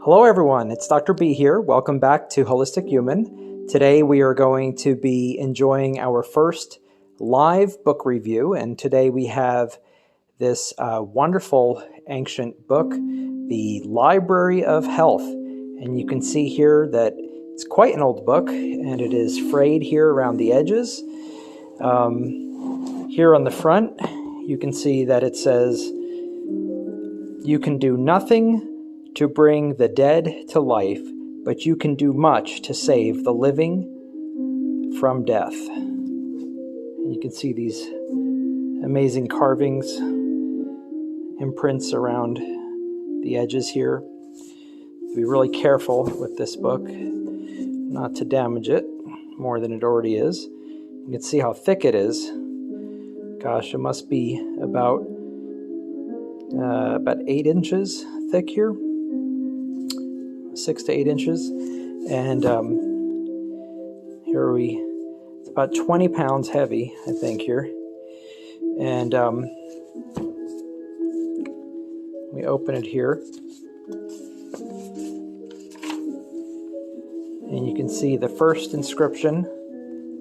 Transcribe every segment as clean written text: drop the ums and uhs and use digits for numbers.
Hello everyone, it's Dr. B here. Welcome back to Holistic Human. Today we are going to be enjoying our first live book review, and today we have this wonderful ancient book, The Library of Health. And you can see here that it's quite an old book, and it is frayed here around the edges. Here on the front, you can see that it says, "You can do nothing to bring the dead to life, but you can do much to save the living from death." And you can see these amazing carvings, imprints around the edges here. Be really careful with this book not to damage it more than it already is. You can see how thick it is. Gosh, it must be about 8 inches thick here. 6 to 8 inches, and it's about 20 pounds heavy, I think, here. And we open it here, and you can see the first inscription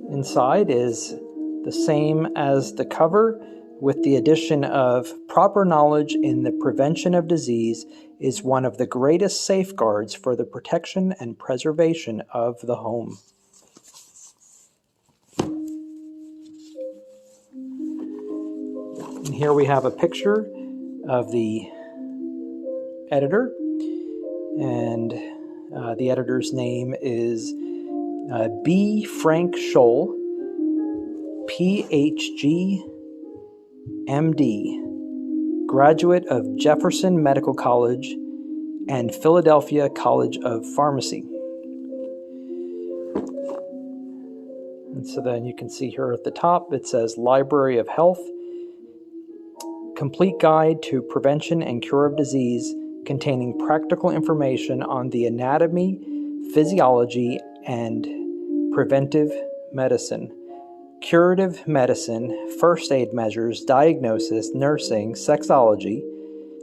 inside is the same as the cover, with the addition of "Proper knowledge in the prevention of disease is one of the greatest safeguards for the protection and preservation of the home." And here we have a picture of the editor, and the editor's name is B. Frank Scholl, Ph.D., M.D., graduate of Jefferson Medical College and Philadelphia College of Pharmacy. And so then you can see here at the top, it says Library of Health, complete guide to prevention and cure of disease, containing practical information on the anatomy, physiology, and preventive medicine, curative medicine, first aid measures, diagnosis, nursing, sexology,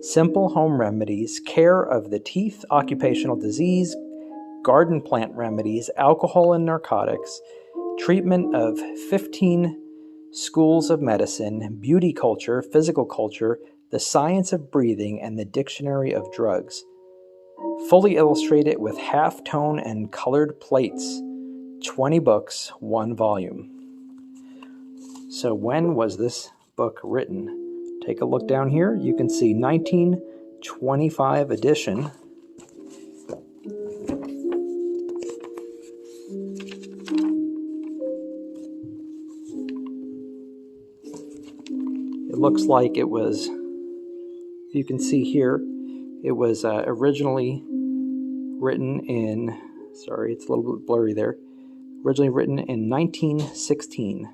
simple home remedies, care of the teeth, occupational disease, garden plant remedies, alcohol and narcotics, treatment of 15 schools of medicine, beauty culture, physical culture, the science of breathing, and the dictionary of drugs. Fully illustrated with half-tone and colored plates. 20 books, 1 volume. So when was this book written? Take a look down here. You can see 1925 edition. It looks like it was, you can see here, it was originally written in, sorry, it's a little bit blurry there, originally written in 1916.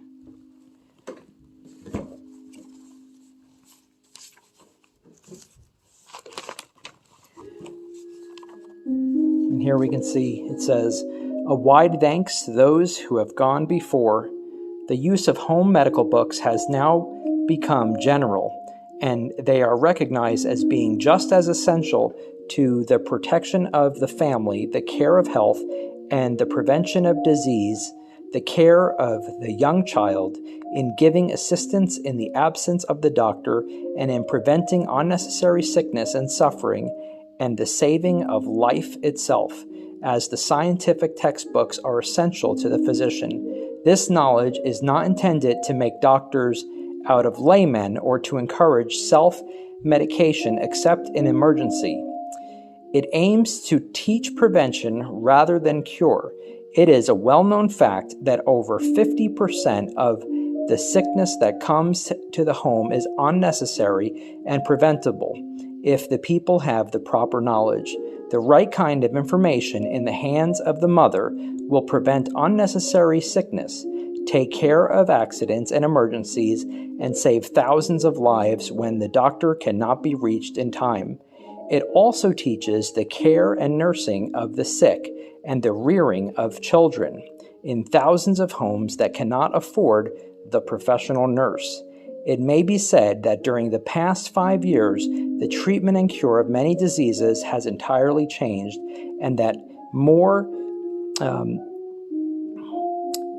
Here we can see it says, "A wide thanks to those who have gone before. The use of home medical books has now become general, and they are recognized as being just as essential to the protection of the family, the care of health, and the prevention of disease, the care of the young child, in giving assistance in the absence of the doctor, and in preventing unnecessary sickness and suffering, and the saving of life itself, as the scientific textbooks are essential to the physician. This knowledge is not intended to make doctors out of laymen or to encourage self-medication except in emergency. It aims to teach prevention rather than cure. It is a well-known fact that over 50% of the sickness that comes to the home is unnecessary and preventable if the people have the proper knowledge. The right kind of information in the hands of the mother will prevent unnecessary sickness, take care of accidents and emergencies, and save thousands of lives when the doctor cannot be reached in time. It also teaches the care and nursing of the sick and the rearing of children in thousands of homes that cannot afford the professional nurse. It may be said that during the past 5 years, the treatment and cure of many diseases has entirely changed, and that more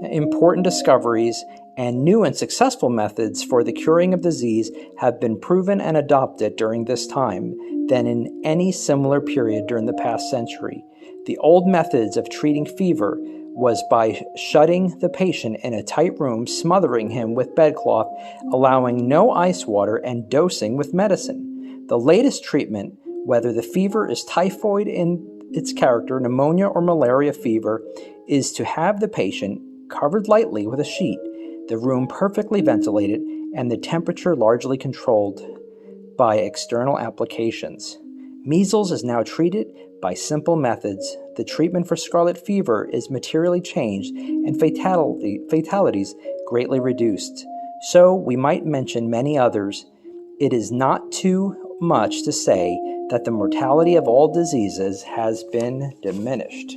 important discoveries and new and successful methods for the curing of disease have been proven and adopted during this time than in any similar period during the past century. The old methods of treating fever was by shutting the patient in a tight room, smothering him with bedcloth, allowing no ice water, and dosing with medicine. The latest treatment, whether the fever is typhoid in its character, pneumonia, or malaria fever, is to have the patient covered lightly with a sheet, the room perfectly ventilated, and the temperature largely controlled by external applications. Measles is now treated by simple methods. The treatment for scarlet fever is materially changed and fatalities greatly reduced. So we might mention many others. It is not too much to say that the mortality of all diseases has been diminished.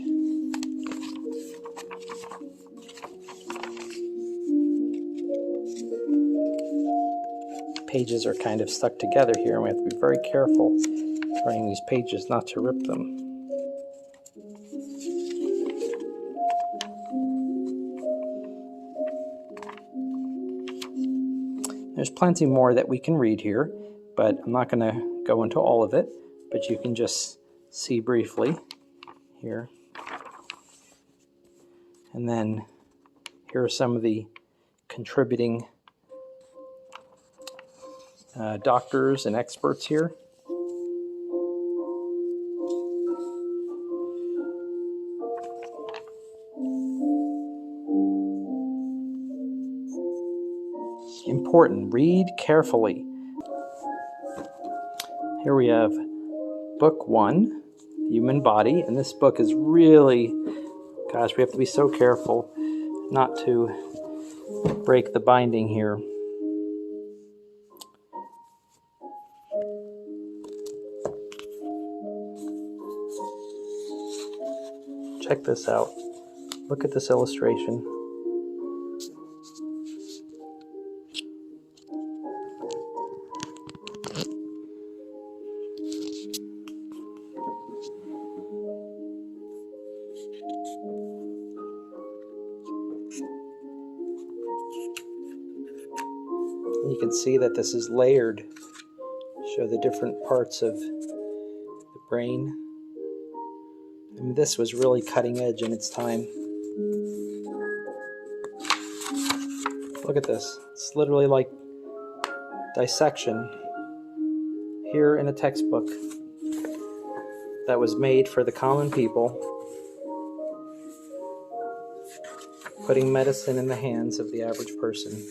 Pages are kind of stuck together here, and we have to be very careful turning these pages not to rip them. There's plenty more that we can read here, but I'm not going to go into all of it, but you can just see briefly here. And then here are some of the contributing doctors and experts here. Important, read carefully. Here we have book 1, Human Body, and this book is really, gosh, we have to be so careful not to break the binding here. Check this out. Look at this illustration. You can see that this is layered. Show the different parts of the brain. I mean, this was really cutting edge in its time. Look at this. It's literally like dissection here in a textbook that was made for the common people, putting medicine in the hands of the average person.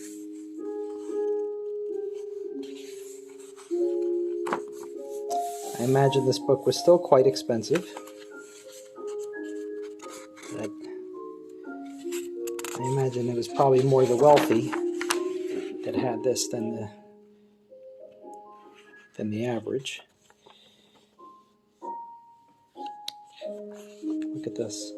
I imagine this book was still quite expensive. I imagine it was probably more the wealthy that had this than the average. Look at this.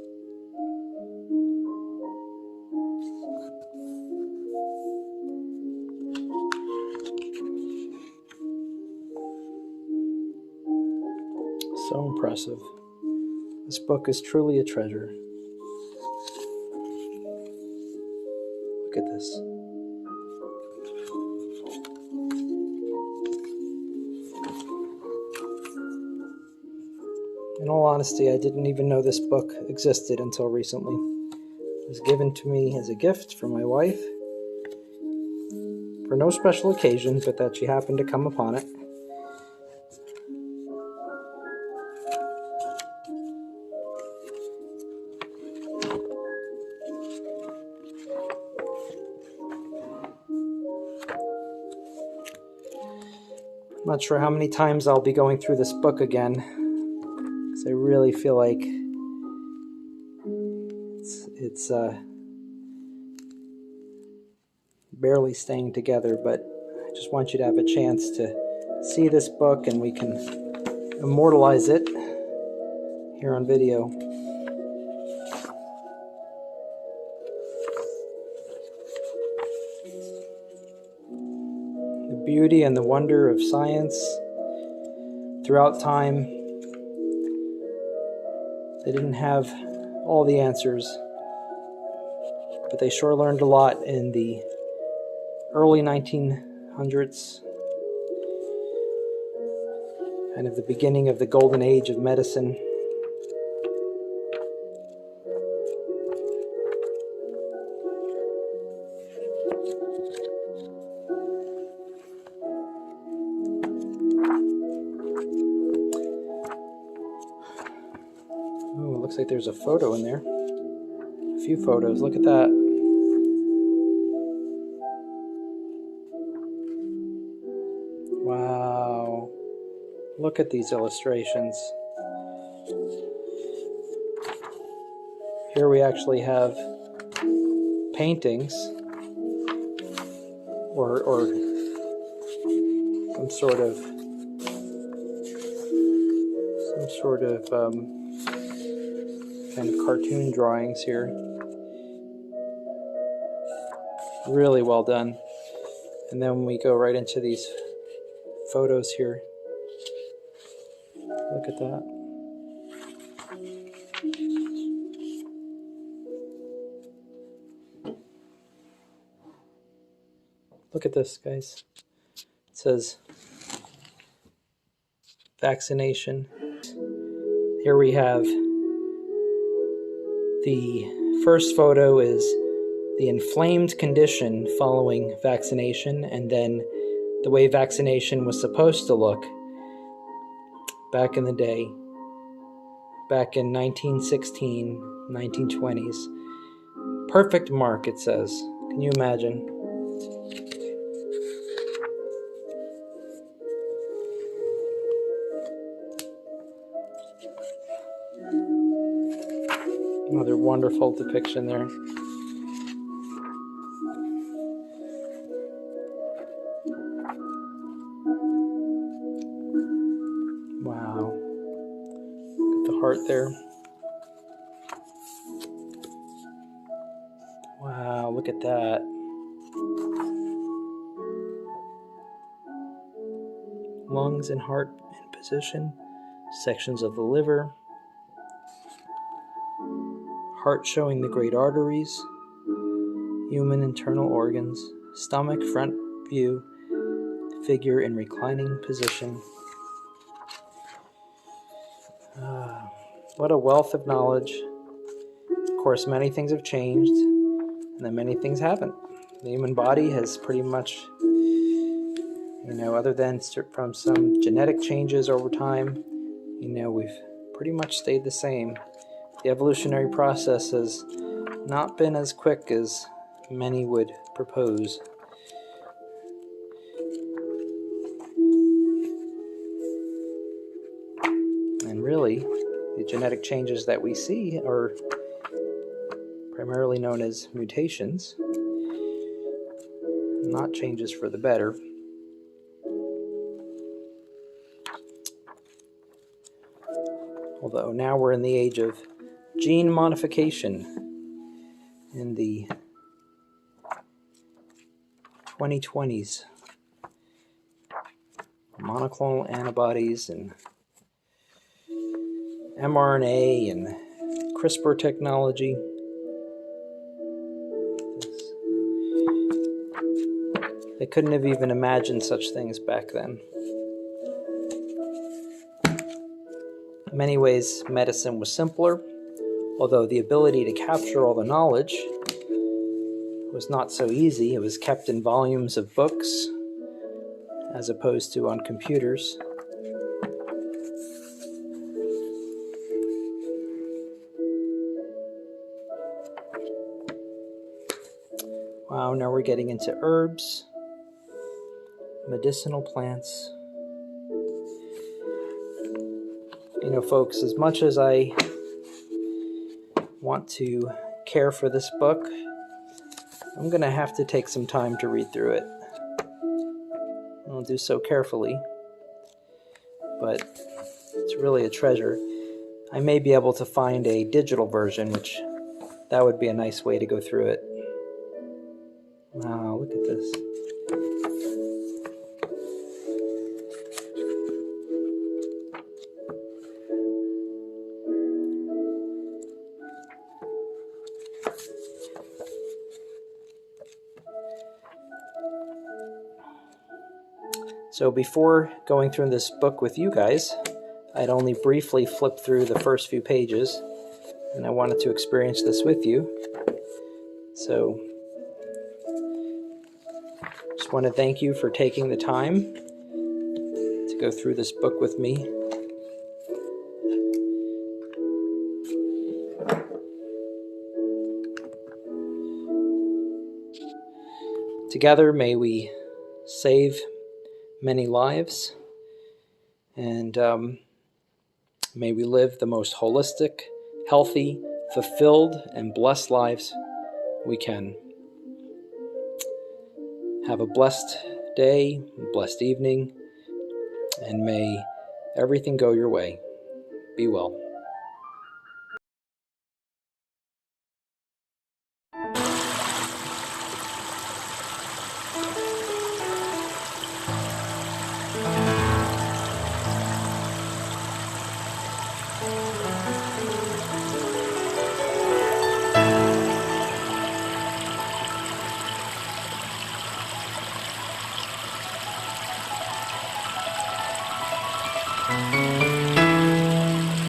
So impressive. This book is truly a treasure. Look at this. In all honesty, I didn't even know this book existed until recently. It was given to me as a gift from my wife for no special occasion, but that she happened to come upon it. I'm not sure how many times I'll be going through this book again, because I really feel like it's barely staying together, but I just want you to have a chance to see this book, and we can immortalize it here on video. beauty and the wonder of science throughout time. They didn't have all the answers, but they sure learned a lot in the early 1900s, kind of the beginning of the golden age of medicine. Oh, it looks like there's a photo in there. A few photos. Look at that. Wow. Look at these illustrations. Here we actually have paintings or some sort of kind of cartoon drawings here. Really well done. And then we go right into these photos here. Look at that. Look at this, guys. It says vaccination. Here we have the first photo is the inflamed condition following vaccination, and then the way vaccination was supposed to look back in the day, back in 1916, 1920s. Perfect mark, it says. Can you imagine? Another wonderful depiction there. Wow. Look at the heart there. Wow, look at that. Lungs and heart in position. Sections of the liver. Heart showing the great arteries, human internal organs, stomach front view, figure in reclining position. What a wealth of knowledge. Of course, many things have changed, and then many things haven't. The human body has pretty much, other than from some genetic changes over time, we've pretty much stayed the same. The evolutionary process has not been as quick as many would propose. And really, the genetic changes that we see are primarily known as mutations, not changes for the better. Although now we're in the age of gene modification in the 2020s. Monoclonal antibodies and mRNA and CRISPR technology. They couldn't have even imagined such things back then. In many ways, medicine was simpler, although the ability to capture all the knowledge was not so easy. It was kept in volumes of books as opposed to on computers. Wow, now we're getting into herbs, medicinal plants. Folks, as much as I want to care for this book, I'm going to have to take some time to read through it. I'll do so carefully, but it's really a treasure. I may be able to find a digital version, which that would be a nice way to go through it. Wow, look at this. So before going through this book with you guys, I'd only briefly flipped through the first few pages, and I wanted to experience this with you. So just want to thank you for taking the time to go through this book with me. Together, may we save many lives, and may we live the most holistic, healthy, fulfilled, and blessed lives we can. Have a blessed day, blessed evening, and may everything go your way. Be well.